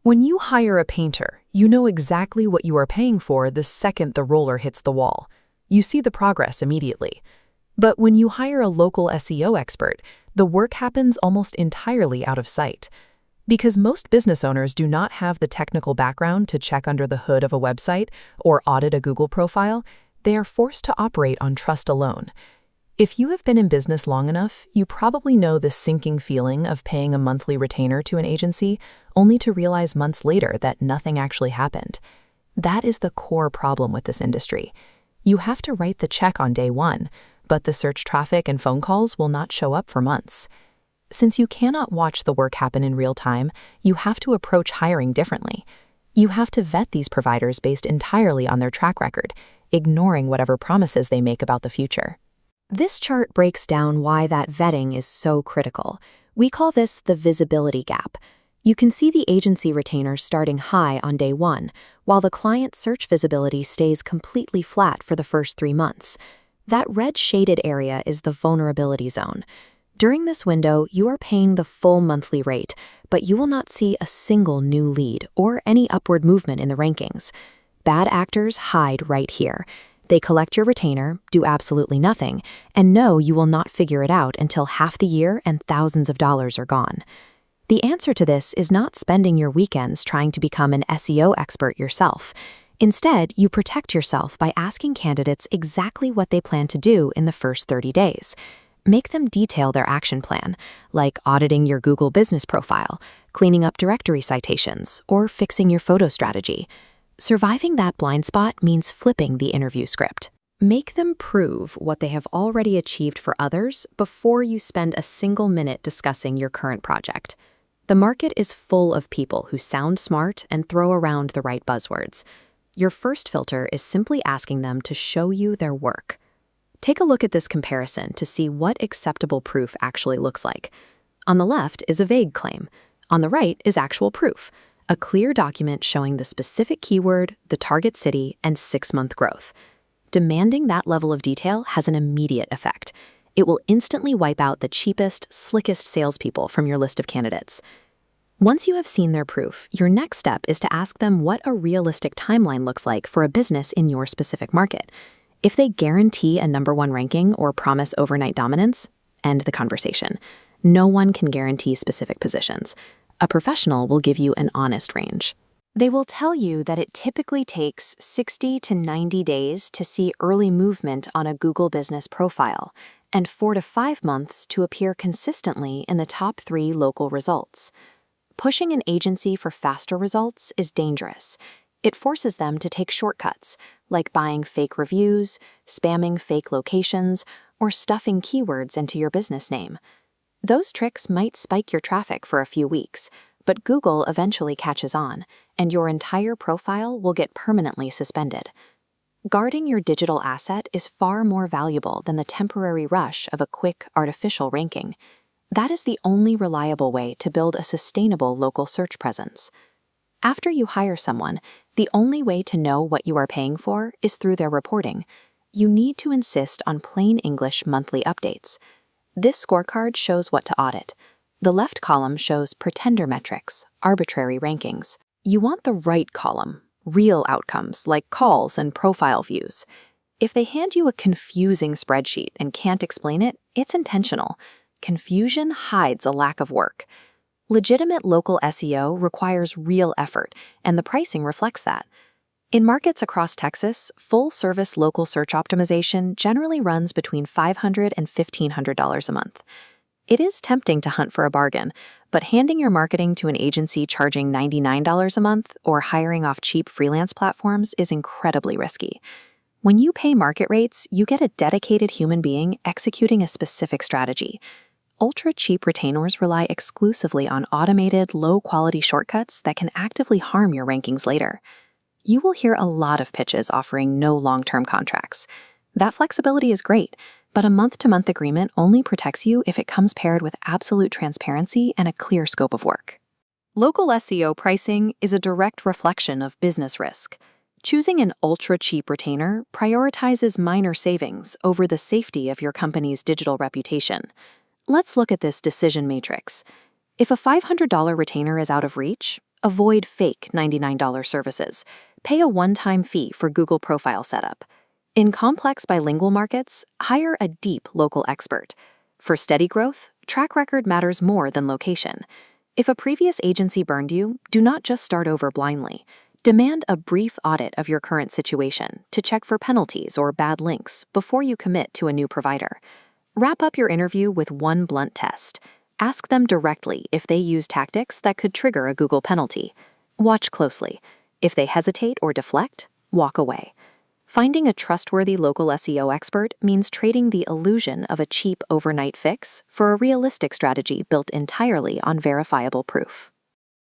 When you hire a painter, you know exactly what you are paying for the second the roller hits the wall. You see the progress immediately. But when you hire a local SEO expert, the work happens almost entirely out of sight. Because most business owners do not have the technical background to check under the hood of a website or audit a Google profile, they are forced to operate on trust alone. If you have been in business long enough, you probably know the sinking feeling of paying a monthly retainer to an agency only to realize months later that nothing actually happened. That is the core problem with this industry. You have to write the check on day one, but the search traffic and phone calls will not show up for months. Since you cannot watch the work happen in real time, you have to approach hiring differently. You have to vet these providers based entirely on their track record, ignoring whatever promises they make about the future. This chart breaks down why that vetting is so critical. We call this the visibility gap. You can see the agency retainers starting high on day one, while the client search visibility stays completely flat for the first 3 months. That red shaded area is the vulnerability zone. During this window, you are paying the full monthly rate, but you will not see a single new lead or any upward movement in the rankings. Bad actors hide right here. They collect your retainer, do absolutely nothing, and know you will not figure it out until half the year and thousands of dollars are gone. The answer to this is not spending your weekends trying to become an SEO expert yourself. Instead, you protect yourself by asking candidates exactly what they plan to do in the first 30 days. Make them detail their action plan, like auditing your Google business profile, cleaning up directory citations, or fixing your photo strategy. Surviving that blind spot means flipping the interview script. Make them prove what they have already achieved for others before you spend a single minute discussing your current project. The market is full of people who sound smart and throw around the right buzzwords. Your first filter is simply asking them to show you their work. Take a look at this comparison to see what acceptable proof actually looks like. On the left is a vague claim. On the right is actual proof. A clear document showing the specific keyword, the target city, and 6-month growth. Demanding that level of detail has an immediate effect. It will instantly wipe out the cheapest, slickest salespeople from your list of candidates. Once you have seen their proof, your next step is to ask them what a realistic timeline looks like for a business in your specific market. If they guarantee a #1 ranking or promise overnight dominance, end the conversation. No one can guarantee specific positions. A professional will give you an honest range. They will tell you that it typically takes 60 to 90 days to see early movement on a Google business profile, and 4 to 5 months to appear consistently in the top 3 local results. Pushing an agency for faster results is dangerous. It forces them to take shortcuts, like buying fake reviews, spamming fake locations, or stuffing keywords into your business name. Those tricks might spike your traffic for a few weeks, but Google eventually catches on, and your entire profile will get permanently suspended. Guarding your digital asset is far more valuable than the temporary rush of a quick, artificial ranking. That is the only reliable way to build a sustainable local search presence. After you hire someone, the only way to know what you are paying for is through their reporting. You need to insist on plain English monthly updates. This scorecard shows what to audit. The left column shows pretender metrics, arbitrary rankings. You want the right column, real outcomes like calls and profile views. If they hand you a confusing spreadsheet and can't explain it, it's intentional. Confusion hides a lack of work. Legitimate local SEO requires real effort, and the pricing reflects that. In markets across Texas, full-service local search optimization generally runs between $500 and $1,500 a month. It is tempting to hunt for a bargain, but handing your marketing to an agency charging $99 a month or hiring off cheap freelance platforms is incredibly risky. When you pay market rates, you get a dedicated human being executing a specific strategy. Ultra-cheap retainers rely exclusively on automated, low-quality shortcuts that can actively harm your rankings later. You will hear a lot of pitches offering no long-term contracts. That flexibility is great, but a month-to-month agreement only protects you if it comes paired with absolute transparency and a clear scope of work. Local SEO pricing is a direct reflection of business risk. Choosing an ultra-cheap retainer prioritizes minor savings over the safety of your company's digital reputation. Let's look at this decision matrix. If a $500 retainer is out of reach, Avoid fake $99 services. Pay a one-time fee for Google profile setup. In complex bilingual markets, hire a deep local expert. For steady growth, track record matters more than location. If a previous agency burned you, do not just start over blindly. Demand a brief audit of your current situation to check for penalties or bad links before you commit to a new provider. Wrap up your interview with one blunt test. Ask them directly if they use tactics that could trigger a Google penalty. Watch closely. If they hesitate or deflect, walk away. Finding a trustworthy local SEO expert means trading the illusion of a cheap overnight fix for a realistic strategy built entirely on verifiable proof.